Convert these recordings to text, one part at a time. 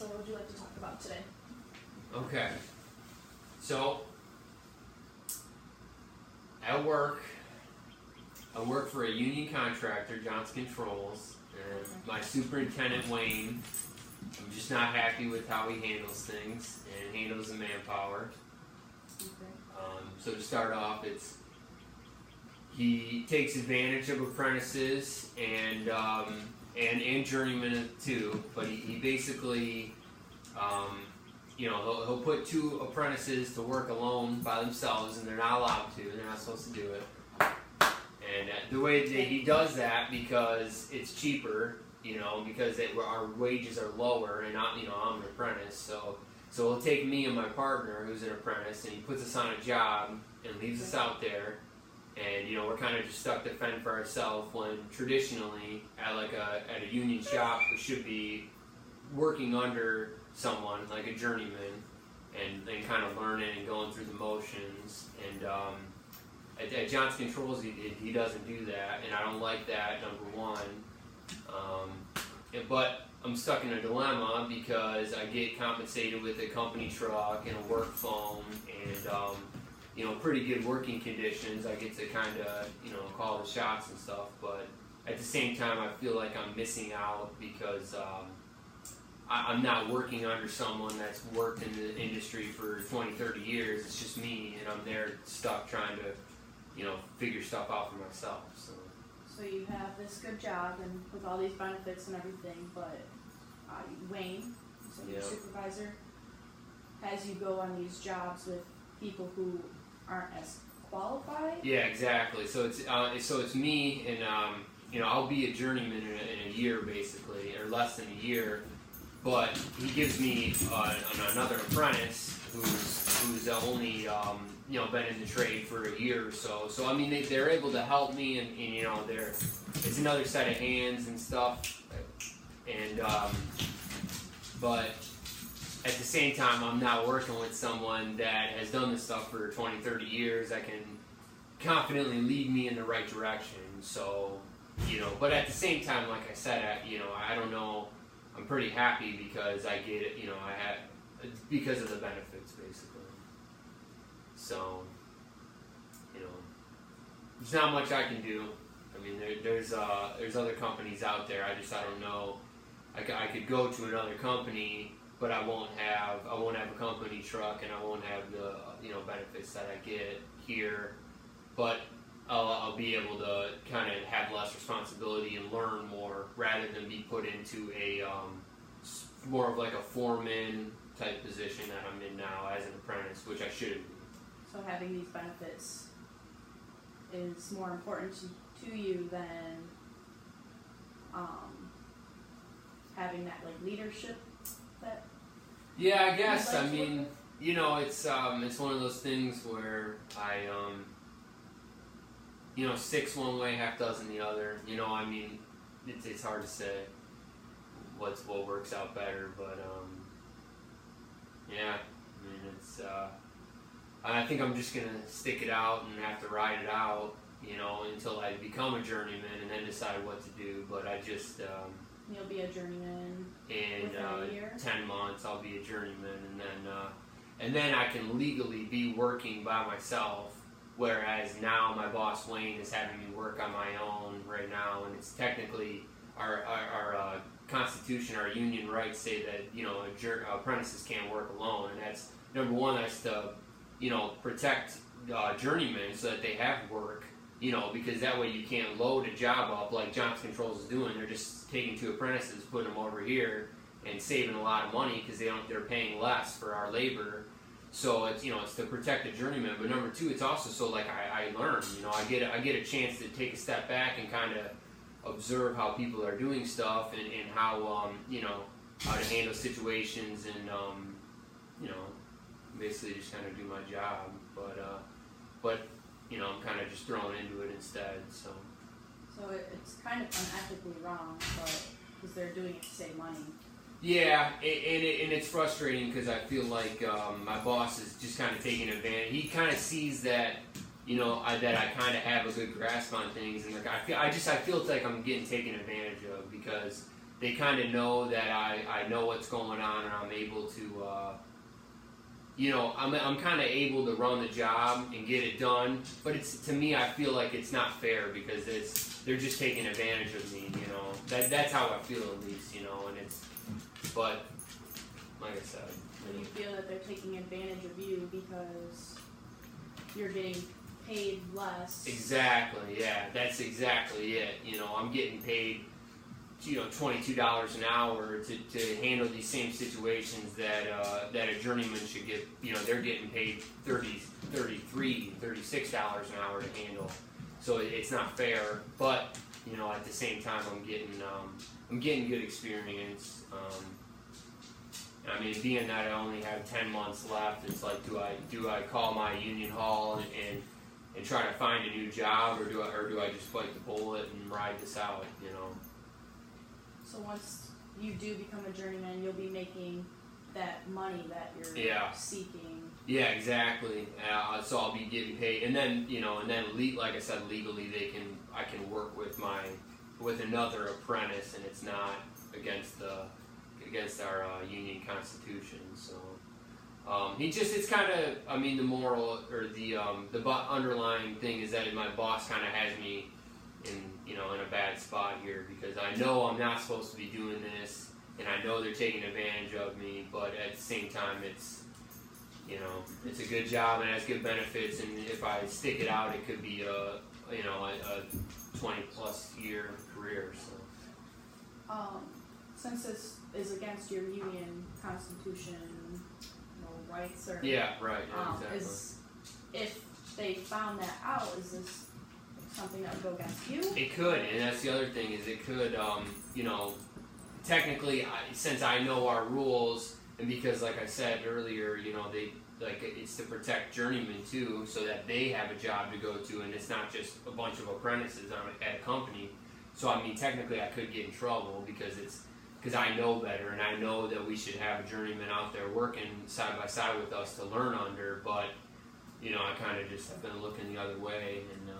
So what would you like to talk about today? Okay. So, at work, I work for a union contractor, Johnson Controls, and my superintendent, Wayne, I'm just not happy with how he handles things and handles the manpower. So to start off, he takes advantage of apprentices and journeymen too, but he basically, he'll put 2 apprentices to work alone by themselves, and they're not allowed to. They're not supposed to do it. And the way that he does that, because it's cheaper, because our wages are lower, and I'm an apprentice, so he'll take me and my partner, who's an apprentice, and he puts us on a job and leaves us out there, and we're kind of just stuck to fend for ourselves. When traditionally at a union shop, we should be working under someone like a journeyman and kind of learning and going through the motions. And at Johnson Controls, he doesn't do that, and I don't like that, number one. But I'm stuck in a dilemma because I get compensated with a company truck and a work phone and pretty good working conditions. I get to kind of call the shots and stuff, but at the same time I feel like I'm missing out because I'm not working under someone that's worked in the industry for 20-30 years. It's just me, and I'm there stuck trying to figure stuff out for myself. So you have this good job and with all these benefits and everything, but Wayne, so your supervisor, has you go on these jobs with people who aren't as qualified? Yeah, exactly. So it's me, and I'll be a journeyman in a year, basically, or less than a year. But he gives me another apprentice who's only been in the trade for a year or so. So I mean they're able to help me, and it's another set of hands and stuff. And but at the same time, I'm not working with someone that has done this stuff for 20-30 years that can confidently lead me in the right direction. So but at the same time, like I said, I don't know. I'm pretty happy because I get it, because of the benefits, basically. So, there's not much I can do. I mean, there's other companies out there. I don't know. I could go to another company, but I won't have a company truck, and I won't have the benefits that I get here. But I'll be able to kind of have less responsibility and learn more, rather than be put into a more of like a foreman type position that I'm in now as an apprentice, which I shouldn't be. So having these benefits is more important to you than having that like leadership that. Yeah, I guess. I mean, it's one of those things where I six one way, half dozen the other. I mean, it's hard to say what works out better, but yeah. I mean, it's. I think I'm just gonna stick it out and have to ride it out, until I become a journeyman and then decide what to do. But I just. You'll be a journeyman in a year? 10 months. I'll be a journeyman, and then I can legally be working by myself. Whereas now my boss Wayne is having me work on my own right now, and it's technically our Constitution, our union rights say that apprentices can't work alone, and that's number one. That's to protect journeymen so that they have work, because that way you can't load a job up like Johnson Controls is doing. They're just taking 2 apprentices, putting them over here, and saving a lot of money because they're paying less for our labor. So it's it's to protect the journeyman, but number 2, it's also so like I learn. I get a chance to take a step back and kind of observe how people are doing stuff and how how to handle situations and basically just kind of do my job. But I'm kind of just thrown into it instead. So it's kind of unethically wrong, but because they're doing it to save money. Yeah, and it's frustrating because I feel like my boss is just kind of taking advantage. He kind of sees that, that I kind of have a good grasp on things, and like I feel like I'm getting taken advantage of because they kind of know that I know what's going on, and I'm able to, I'm kind of able to run the job and get it done. But to me, I feel like it's not fair because they're just taking advantage of me. That's how I feel at least. But like I said. And you feel that they're taking advantage of you because you're getting paid less. Exactly, yeah, that's exactly it. I'm getting paid, $22 an hour to handle these same situations that a journeyman should get. They're getting paid $33, $36 an hour to handle. So it's not fair, but at the same time, I'm getting good experience. I mean, being that I only have 10 months left, it's like, do I call my union hall and try to find a new job, or do I just bite the bullet and ride this out? So once you do become a journeyman, you'll be making that money that you're seeking. Yeah, exactly. So I'll be getting paid, and then like I said, legally I can work with another apprentice, and it's not against our union constitution. So it's kind of, the moral or the underlying thing is that my boss kind of has me in a bad spot here, because I know I'm not supposed to be doing this, and I know they're taking advantage of me, but at the same time it's a good job and has good benefits, and if I stick it out, it could be a 20+ year career. So since this is against your union constitution, rights, or yeah, right, yeah, exactly. If they found that out, is this something that would go against you? It could, and that's the other thing, is it could, technically, since I know our rules, and because, like I said earlier, it's to protect journeymen too, so that they have a job to go to, and it's not just a bunch of apprentices at a company. So technically, I could get in trouble because I know better, and I know that we should have a journeyman out there working side by side with us to learn under. But I kind of just have been looking the other way, and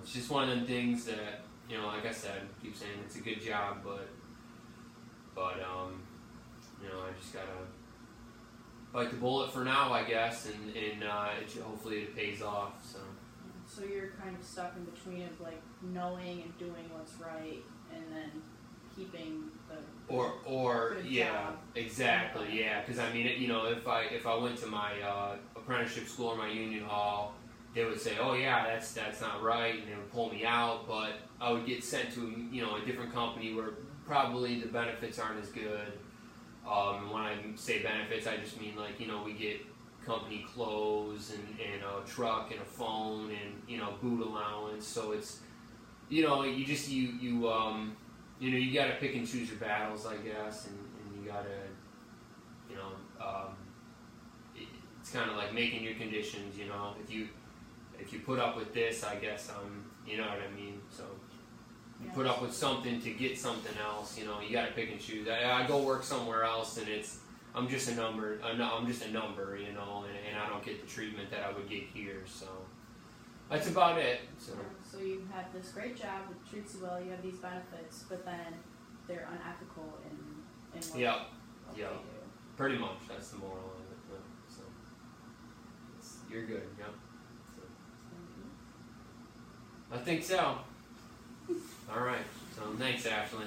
it's just one of them things that like I said, I keep saying it's a good job, but I just gotta bite the bullet for now, I guess, and hopefully it pays off. So you're kind of stuck in between of like knowing and doing what's right, and then keeping the good job. Exactly, yeah. Because if I went to my apprenticeship school or my union hall, they would say, "Oh yeah, that's not right," and they would pull me out. But I would get sent to a different company where probably the benefits aren't as good. When I say benefits, I just mean we get company clothes and a truck and a phone and boot allowance. So it's you gotta pick and choose your battles, I guess, and you gotta it's kind of like making your conditions. If you put up with this, I guess you know what I mean. So you put up with something to get something else. You gotta pick and choose. I go work somewhere else, and I'm just a number. I'm just a number, and I don't get the treatment that I would get here. So that's about it. So you have this great job that treats you well. You have these benefits, but then they're unethical in what they do. Pretty much. That's the moral of it. So you're good. Yep. So, I think so. All right. So thanks, Ashley.